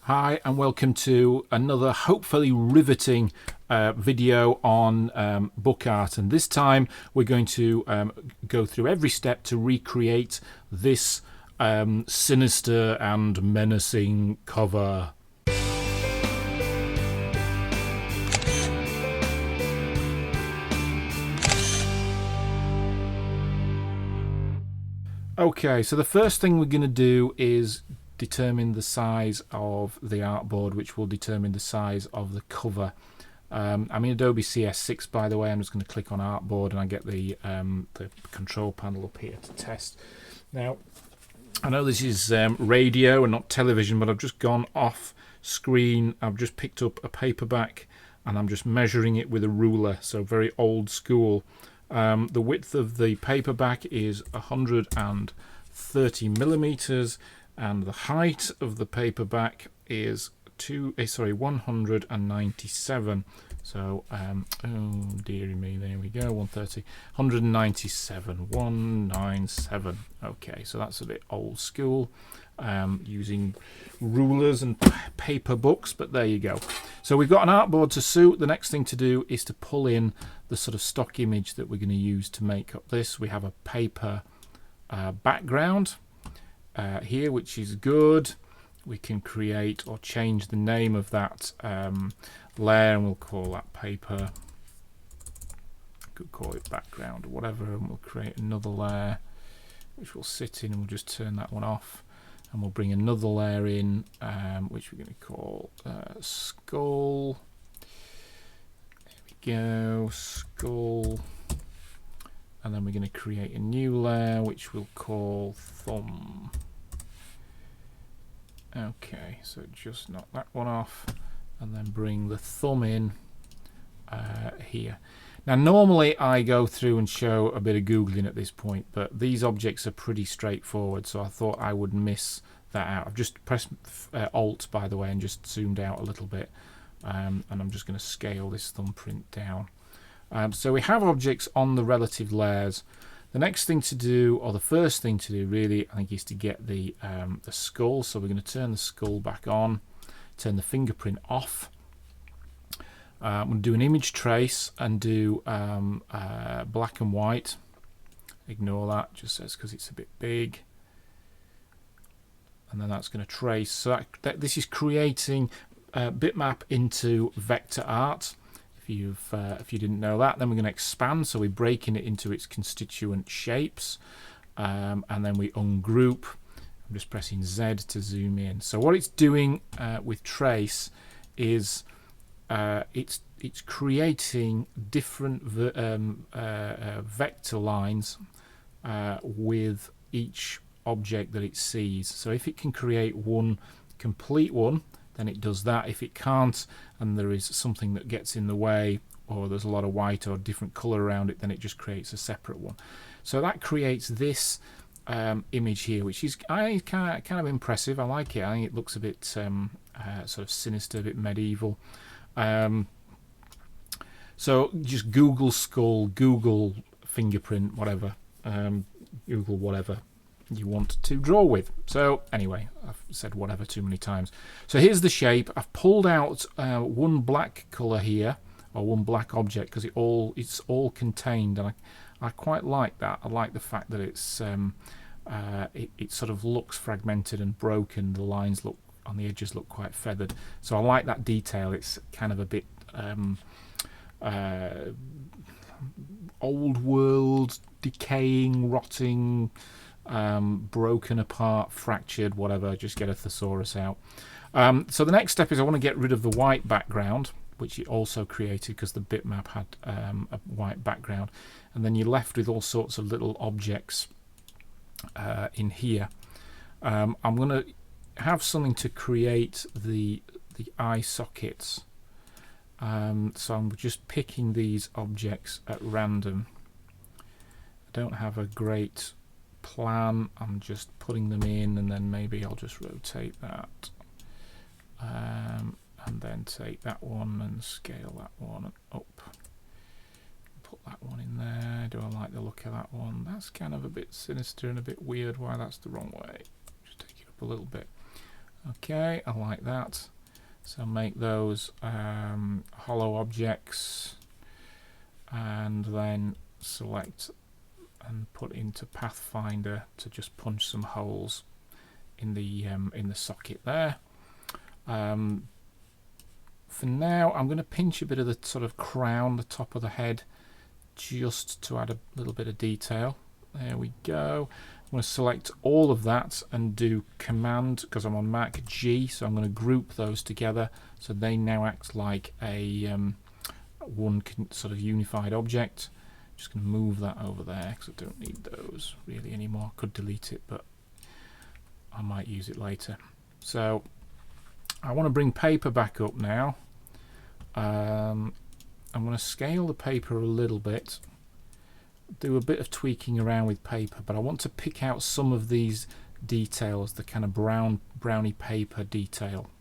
Hi and welcome to another hopefully riveting video on book art, and this time we're going to go through every step to recreate this sinister and menacing cover. Okay, so the first thing we're going to do is determine the size of the artboard, which will determine the size of the cover. I'm in Adobe CS6, by the way. I'm just going to click on Artboard and I get the control panel up here to test. Now, I know this is radio and not television, but I've just gone off screen. I've just picked up a paperback and I'm just measuring it with a ruler, so very old school. The width of the paperback is 130 millimeters, and the height of the paperback is 197. So oh dearie me, there we go, 197. Okay, so that's a bit old school, using rulers and paper books, but there you go. So we've got an artboard to suit. The next thing to do is to pull in the sort of stock image that we're going to use to make up this. We have a paper background here, which is good. We can create or change the name of that layer, and we'll call that paper. Could call it background or whatever, and we'll create another layer which will sit in, and we'll just turn that one off, and we'll bring another layer in, which we're going to call skull. There we go, skull. And then we're going to create a new layer which we'll call thumb. Okay, so just knock that one off and then bring the thumb in here. Now normally I go through and show a bit of googling at this point, but these objects are pretty straightforward, so I thought I would miss that out. I've just pressed Alt, by the way, and just zoomed out a little bit, and I'm just going to scale this thumbprint down. So we have objects on the relative layers. The next thing to do, or the first thing to do really, I think, is to get the skull. So we're going to turn the skull back on, turn the fingerprint off. I'm going to do an image trace and do black and white. Ignore that, just says because it's a bit big. And then that's going to trace. So this is creating bitmap into vector art. If you didn't know that, then we're going to expand, so we're breaking it into its constituent shapes, and then we ungroup. I'm just pressing Z to zoom in. So what it's doing with trace is it's creating different vector lines with each object that it sees. So if it can create one complete one, then it does that. If it can't, and there is something that gets in the way, or there's a lot of white or different color around it, then it just creates a separate one. So that creates this image here, which is kind of impressive. I like it. I think it looks a bit sort of sinister, a bit medieval. So just Google skull, Google fingerprint, whatever, Google whatever you want to draw with. So anyway, I've said whatever too many times. So here's the shape. I've pulled out one black color here, or one black object, because it's all contained, and I quite like that. I like the fact that it's it sort of looks fragmented and broken. The lines look on the edges look quite feathered, so I like that detail. It's kind of a bit old world, decaying, rotting, broken apart, fractured, whatever. Just get a thesaurus out. So the next step is I want to get rid of the white background, which it also created because the bitmap had a white background, and then you're left with all sorts of little objects in here. I'm going to have something to create the eye sockets, so I'm just picking these objects at random. I don't have a great plan. I'm just putting them in, and then maybe I'll just rotate that, and then take that one and scale that one up, put that one in there. Do I like the look of that one? That's kind of a bit sinister and a bit weird. Why that's the wrong way. Just take it up a little bit, Okay, I like that. So make those hollow objects, and then select and put into Pathfinder to just punch some holes in the socket there. For now, I'm going to pinch a bit of the sort of crown, the top of the head, just to add a little bit of detail. There we go. I'm going to select all of that and do Command, because I'm on Mac, G, so I'm going to group those together so they now act like a one sort of unified object. Just going to move that over there because I don't need those really anymore. I could delete it, but I might use it later. So I want to bring paper back up now. I'm going to scale the paper a little bit, do a bit of tweaking around with paper, but I want to pick out some of these details, the kind of browny paper detail.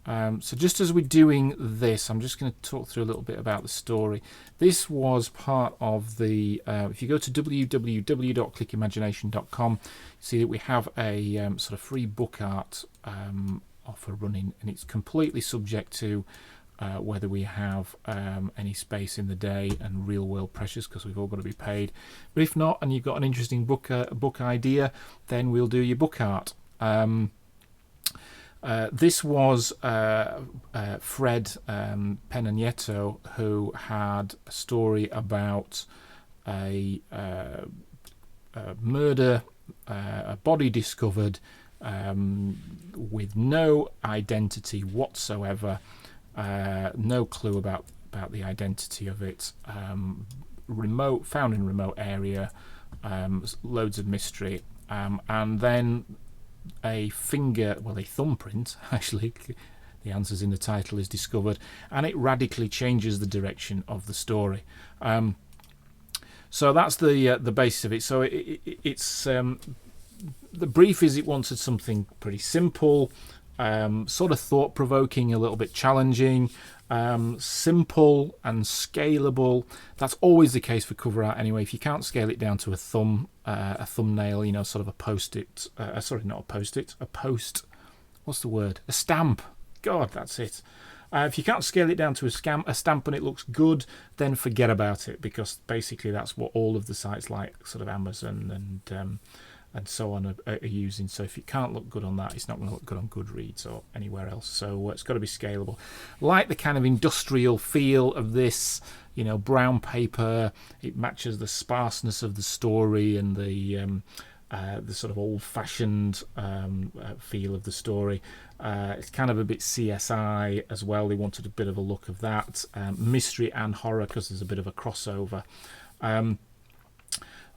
So just as we're doing this, I'm just going to talk through a little bit about the story. This was part of the, if you go to www.clickimagination.com, you see that we have a sort of free book art offer running, and it's completely subject to whether we have any space in the day and real world pressures, because we've all got to be paid. But if not, and you've got an interesting book idea, then we'll do your book art. This was Fred Penanieto, who had a story about a murder, a body discovered with no identity whatsoever, no clue about the identity of it, found in a remote area, loads of mystery, and then a thumbprint, actually, the answer's in the title, is discovered, and it radically changes the direction of the story. So that's the basis of it. So it's the brief is it wanted something pretty simple, sort of thought-provoking, a little bit challenging, simple and scalable. That's always the case for cover art anyway. If you can't scale it down to a thumbnail, you know, sort of a post-it, sorry, not a post-it, a stamp. God, that's it. If you can't scale it down to a stamp and it looks good, then forget about it, because basically that's what all of the sites like sort of Amazon and so on are using. So if it can't look good on that, it's not going to look good on Goodreads or anywhere else. So it's got to be scalable. Like the kind of industrial feel of this, you know, brown paper. It matches the sparseness of the story and the sort of old-fashioned feel of the story. It's kind of a bit CSI as well. They wanted a bit of a look of that. Mystery and horror, because there's a bit of a crossover.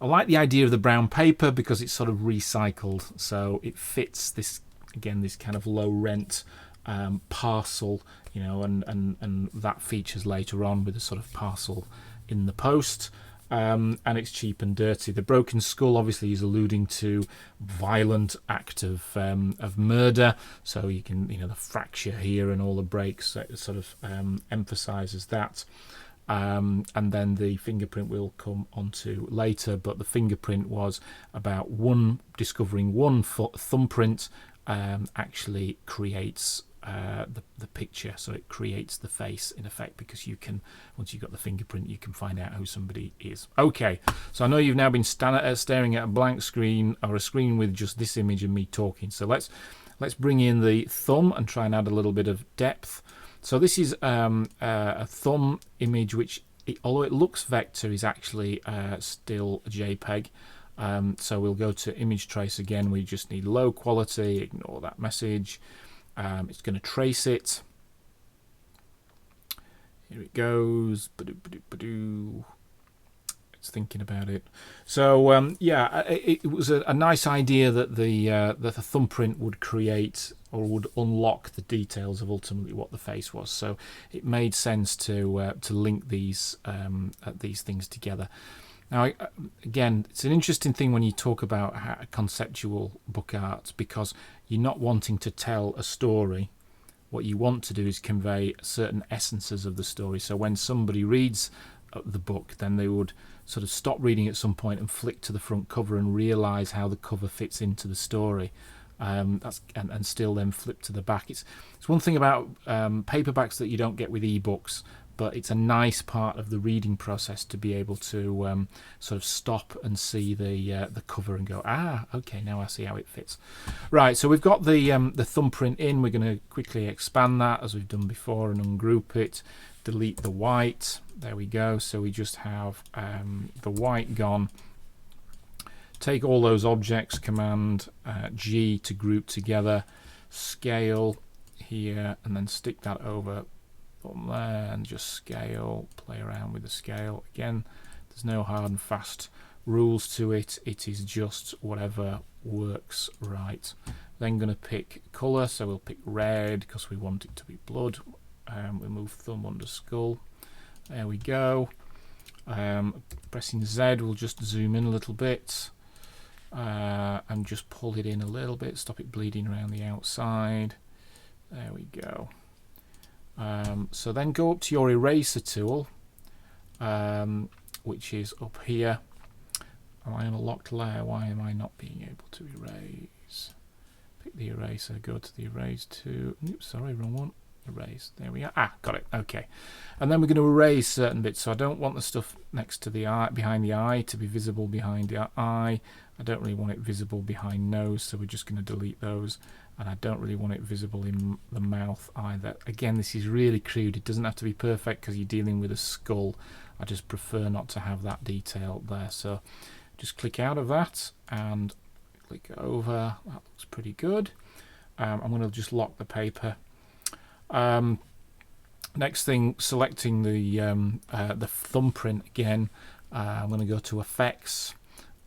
I like the idea of the brown paper because it's sort of recycled, so it fits this, again, this kind of low rent parcel, you know, and that features later on with a sort of parcel in the post. And it's cheap and dirty. The broken skull obviously is alluding to violent act of murder, so you can, you know, the fracture here and all the breaks, it sort of emphasizes that. And then the fingerprint will come onto later, but the fingerprint was about discovering one thumbprint actually creates the picture, so it creates the face in effect, because you can, once you've got the fingerprint, you can find out who somebody is. Okay, so I know you've now been staring at a blank screen, or a screen with just this image and me talking, so let's bring in the thumb and try and add a little bit of depth. So this is a thumb image which, although it looks vector, is actually still a JPEG. So we'll go to image trace again. We just need low quality, ignore that message. It's going to trace it. Here it goes. It's thinking about it. So yeah, it was a nice idea that the thumbprint would create or would unlock the details of ultimately what the face was. So it made sense to link these things together. Now, again, it's an interesting thing when you talk about conceptual book art, because you're not wanting to tell a story. What you want to do is convey certain essences of the story. So when somebody reads the book, then they would sort of stop reading at some point and flick to the front cover and realize how the cover fits into the story. and still then flip to the back. It's one thing about paperbacks that you don't get with ebooks, but it's a nice part of the reading process to be able to sort of stop and see the cover and go, okay, now I see how it fits. Right, so we've got the thumbprint in. We're going to quickly expand that as we've done before and ungroup it. Delete the white. There we go. So we just have the white gone. Take all those objects, Command G to group together, scale here, and then stick that over on there and just scale, play around with the scale. Again, there's no hard and fast rules to it. It is just whatever works right. Then going to pick color, so we'll pick red because we want it to be blood. We move thumb under skull. There we go. Pressing Z, we'll just zoom in a little bit. And just pull it in a little bit, stop it bleeding around the outside. There we go. So then go up to your eraser tool, which is up here. Am I in a locked layer? Why am I not being able to erase? Pick the eraser, go to the erase tool. Oops, sorry, wrong one. Erase. There we are. Got it. Okay. And then we're going to erase certain bits. So I don't want the stuff next to the eye, behind the eye, to be visible behind the eye. I don't really want it visible behind nose, so we're just going to delete those. And I don't really want it visible in the mouth either. Again, this is really crude. It doesn't have to be perfect because you're dealing with a skull. I just prefer not to have that detail there. So just click out of that and click over. That looks pretty good. I'm going to just lock the paper. Next thing, selecting the thumbprint again. I'm going to go to Effects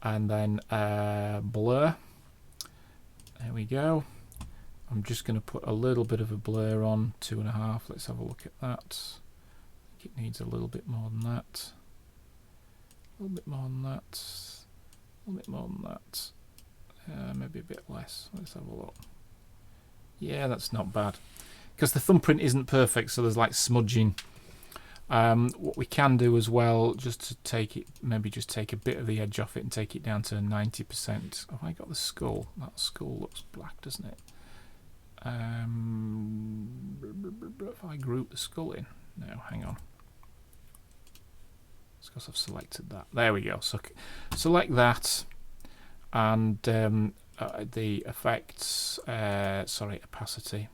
and then Blur. There we go. I'm just going to put a little bit of a blur on, 2.5. Let's have a look at that. I think it needs a little bit more than that. A little bit more than that. A little bit more than that. Maybe a bit less. Let's have a look. Yeah, that's not bad. Because the thumbprint isn't perfect, so there's like smudging. What we can do as well, just to take it, maybe just take a bit of the edge off it and take it down to 90%. Have I got the skull? That skull looks black, doesn't it? If I group the skull in, no, hang on. It's because I've selected that. There we go. So select that, and the effects, opacity.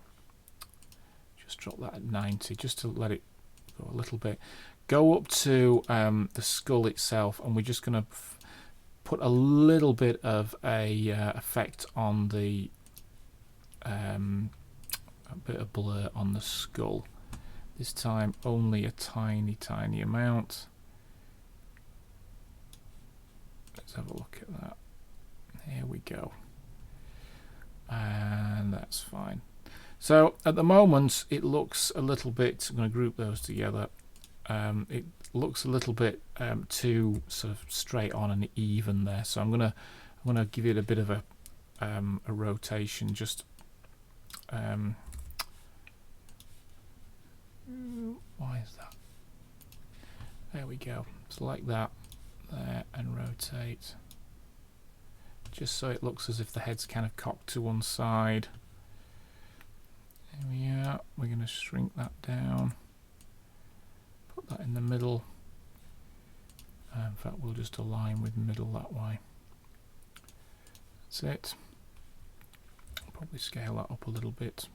Just drop that at 90, just to let it go a little bit. Go up to the skull itself, and we're just going to put a little bit of a effect on the a bit of blur on the skull. This time only a tiny amount. Let's have a look at that. Here we go. And that's fine. So at the moment it looks a little bit, I'm going to group those together. It looks a little bit too sort of straight on and even there. So I'm going to give it a bit of a rotation, just why is that? There we go. Select that there and rotate, just so it looks as if the head's kind of cocked to one side. There we are. We're going to shrink that down, put that in the middle. In fact, we'll just align with middle that way. That's it. Probably scale that up a little bit.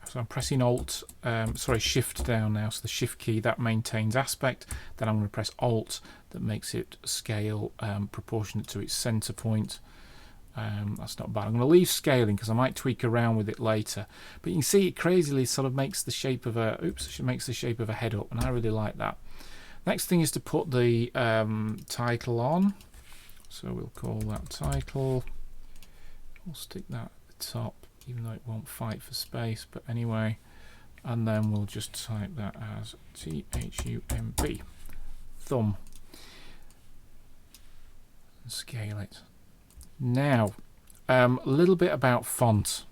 So I'm pressing Shift down now. So the Shift key, that maintains aspect. Then I'm going to press Alt, that makes it scale proportionate to its center point. That's not bad. I'm going to leave scaling because I might tweak around with it later. But you can see it crazily sort of makes the shape of a head up, and I really like that. Next thing is to put the title on. So we'll call that title. We'll stick that at the top, even though it won't fight for space, but anyway. And then we'll just type that as THUMB, thumb, and scale it. Now, a little bit about font.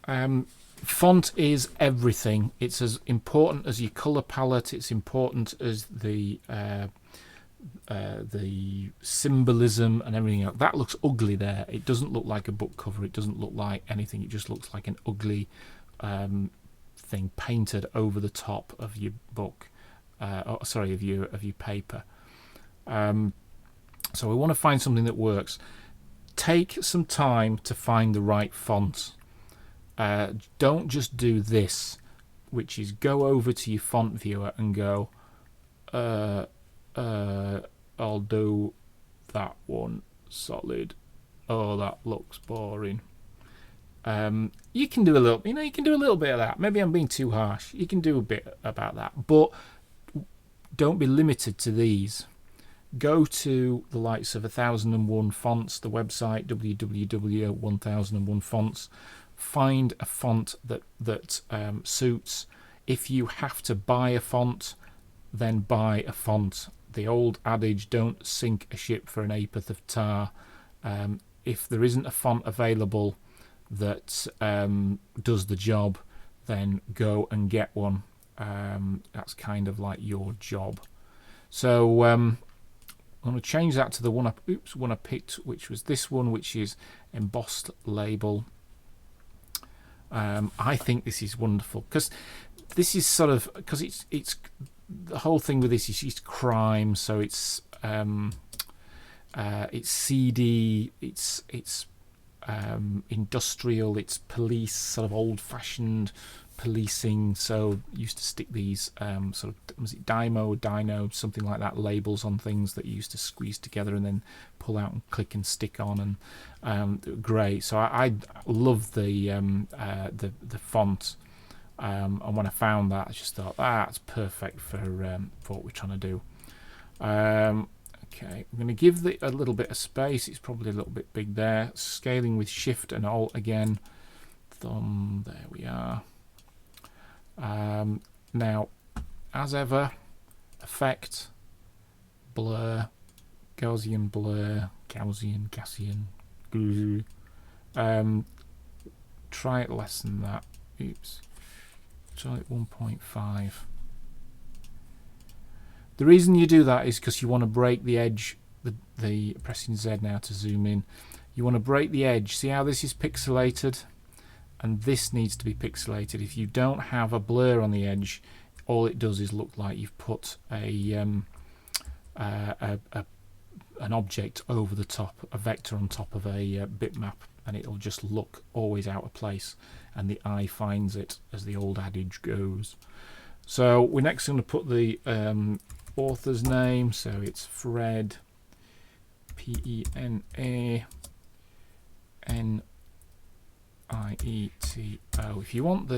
Font is everything. It's as important as your color palette. It's important as the the symbolism and everything else. That looks ugly there. It doesn't look like a book cover. It doesn't look like anything. It just looks like an ugly thing painted over the top of your book. Sorry, of your paper. So we want to find something that works. Take some time to find the right font. Don't just do this, which is go over to your font viewer and go, I'll do that one solid. Oh, that looks boring. You can do a little, you can do a little bit of that. Maybe I'm being too harsh. You can do a bit about that, but don't be limited to these. Go to the likes of 1001 Fonts, the website www.1001fonts. Find a font that suits. If you have to buy a font, then buy a font. The old adage, don't sink a ship for an ha'porth of tar. If there isn't a font available that does the job, then go and get one. That's kind of like your job. So I'm going to change that to the one I picked, which was this one, which is embossed label. I think this is wonderful because this is sort of, because it's the whole thing with this is it's crime, so it's seedy, it's industrial, it's police, sort of old-fashioned policing. So used to stick these sort of, was it Dino, something like that, labels on things that you used to squeeze together and then pull out and click and stick on, and great. So I love the font, and when I found that, I just thought that's perfect for what we're trying to do. Okay, I'm going to give a little bit of space. It's probably a little bit big there. Scaling with Shift and Alt again. Thumb, there we are. Now, as ever, Effect, Blur, Gaussian Blur, Gaussian, try it less than that. Oops. Try it 1.5. The reason you do that is because you want to break the edge, the pressing Z now to zoom in. You want to break the edge. See how this is pixelated? And this needs to be pixelated. If you don't have a blur on the edge, all it does is look like you've put an object over the top, a vector on top of a bitmap, and it'll just look always out of place, and the eye finds it, as the old adage goes. So we're next going to put the author's name, so it's Fred, P-E-N-A-N-I-E-T-O. If you want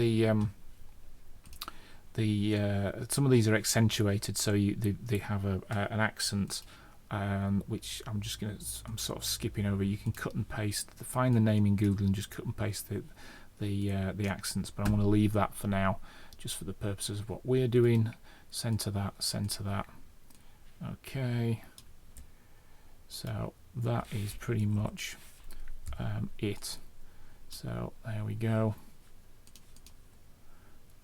some of these are accentuated, so they have an accent, which I'm sort of skipping over. You can cut and paste, find the name in Google and just cut and paste the accents, but I'm going to leave that for now, just for the purposes of what we're doing. Center that. Okay, so that is pretty much it. So there we go.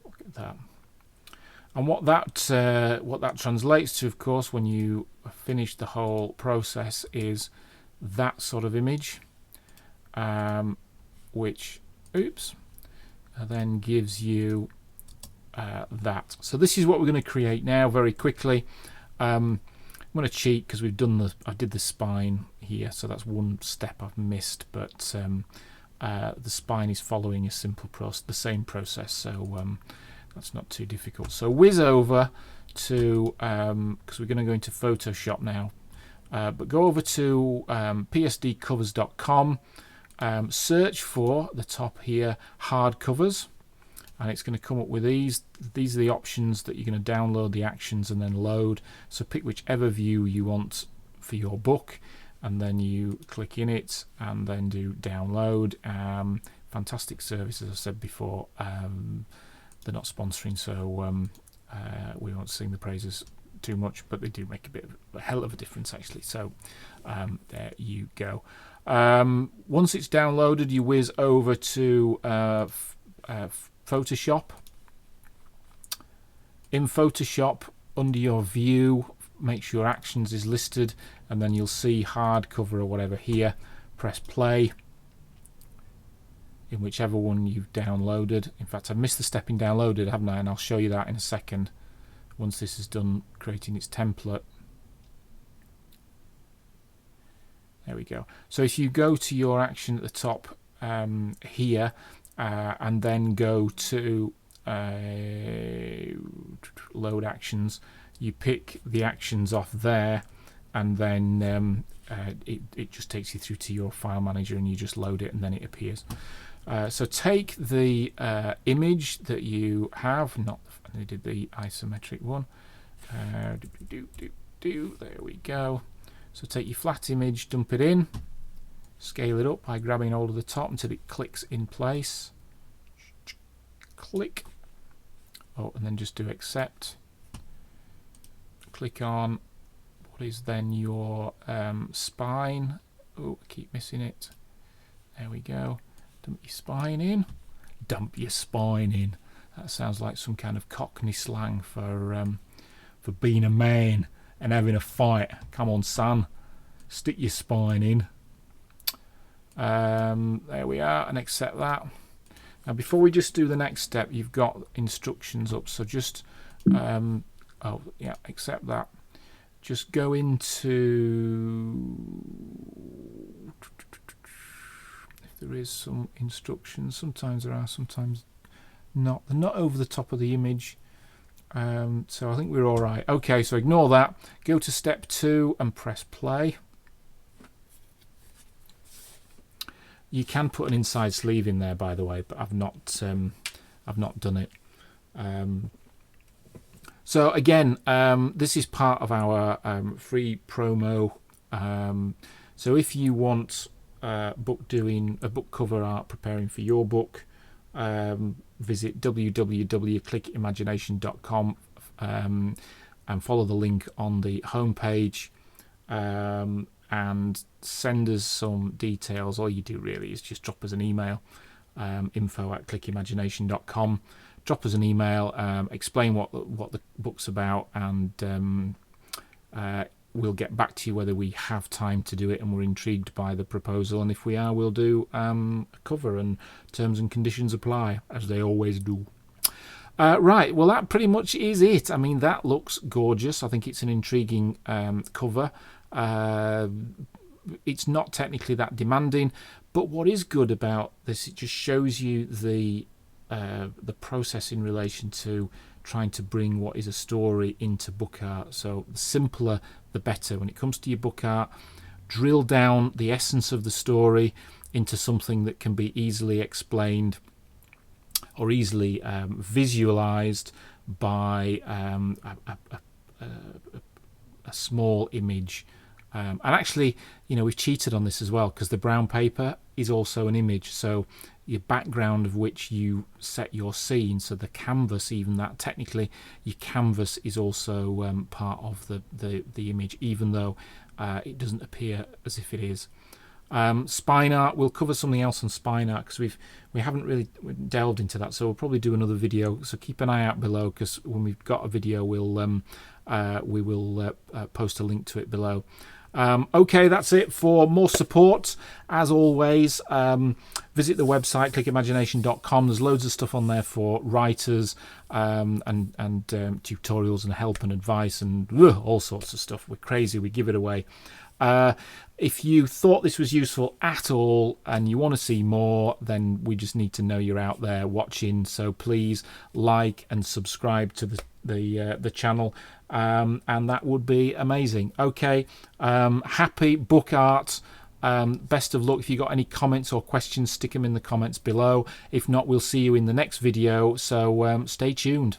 Look at that. And what that translates to, of course, when you finish the whole process, is that sort of image, which then gives you that. So this is what we're going to create now very quickly. I'm going to cheat because I did the spine here, so that's one step I've missed, but the spine is following a simple the same process, so that's not too difficult. So whiz over to, because we're going to go into Photoshop now, but go over to psdcovers.com, search for the top here, hardcovers, and it's going to come up with these. These are the options that you're going to download, the actions, and then load. So pick whichever view you want for your book, and then you click in it and then do download. Fantastic service, as I said before. They're not sponsoring, so we won't sing the praises too much, but they do make a hell of a difference actually. So there you go. Once it's downloaded, you whiz over to Photoshop. In Photoshop, under your view, make sure actions is listed, and then you'll see hardcover or whatever here. Press play in whichever one you've downloaded. In fact, I've missed the step in downloaded, haven't I? And I'll show you that in a second once this is done creating its template. There we go. So if you go to your action at the top here and then go to load actions, you pick the actions off there, and then it just takes you through to your file manager, and you just load it and then it appears. So take the image that you have, not I did the isometric one. There we go. So take your flat image, dump it in, scale it up by grabbing hold of the top until it clicks in place. Click. Oh, and then just do accept. Click on what is then your spine. Oh, I keep missing it. There we go. Dump your spine in. Dump your spine in. That sounds like some kind of Cockney slang for being a man and having a fight. Come on, son, stick your spine in. There we are, and accept that. Now, before we just do the next step, you've got instructions up. So just oh yeah, accept that. Just go into, if there is some instructions. Sometimes there are, sometimes not. They're not over the top of the image. So I think we're all right. Okay, so ignore that. Go to step 2 and press play. You can put an inside sleeve in there, by the way, but I've not done it. So again, this is part of our free promo. So if you want book cover art preparing for your book, visit www.clickimagination.com and follow the link on the homepage, and send us some details. All you do really is just drop us an email, info@clickimagination.com. Drop us an email, explain what the book's about, and we'll get back to you whether we have time to do it and we're intrigued by the proposal, and if we are, we'll do a cover, and terms and conditions apply, as they always do. Right, well, that pretty much is it. I mean, that looks gorgeous. I think it's an intriguing cover. It's not technically that demanding, but what is good about this, it just shows you the process in relation to trying to bring what is a story into book art. So the simpler the better. When it comes to your book art, drill down the essence of the story into something that can be easily explained or easily visualized by a small image. And actually, we've cheated on this as well, because the brown paper is also an image. So your background of which you set your scene, so the canvas, even that technically your canvas is also part of the image, even though it doesn't appear as if it is. Spine art, we'll cover something else on spine art, because we haven't really delved into that, so we'll probably do another video, so keep an eye out below, because when we've got a video we will post a link to it below. Okay, that's it. For more support, as always, visit the website clickimagination.com. There's loads of stuff on there for writers, and tutorials and help and advice and all sorts of stuff. We're crazy, we give it away. If you thought this was useful at all and you want to see more, then we just need to know you're out there watching, so please like and subscribe to the channel, and that would be amazing. Okay, happy book art. Best of luck. If you got any comments or questions, stick them in the comments below. If not, we'll see you in the next video, so stay tuned.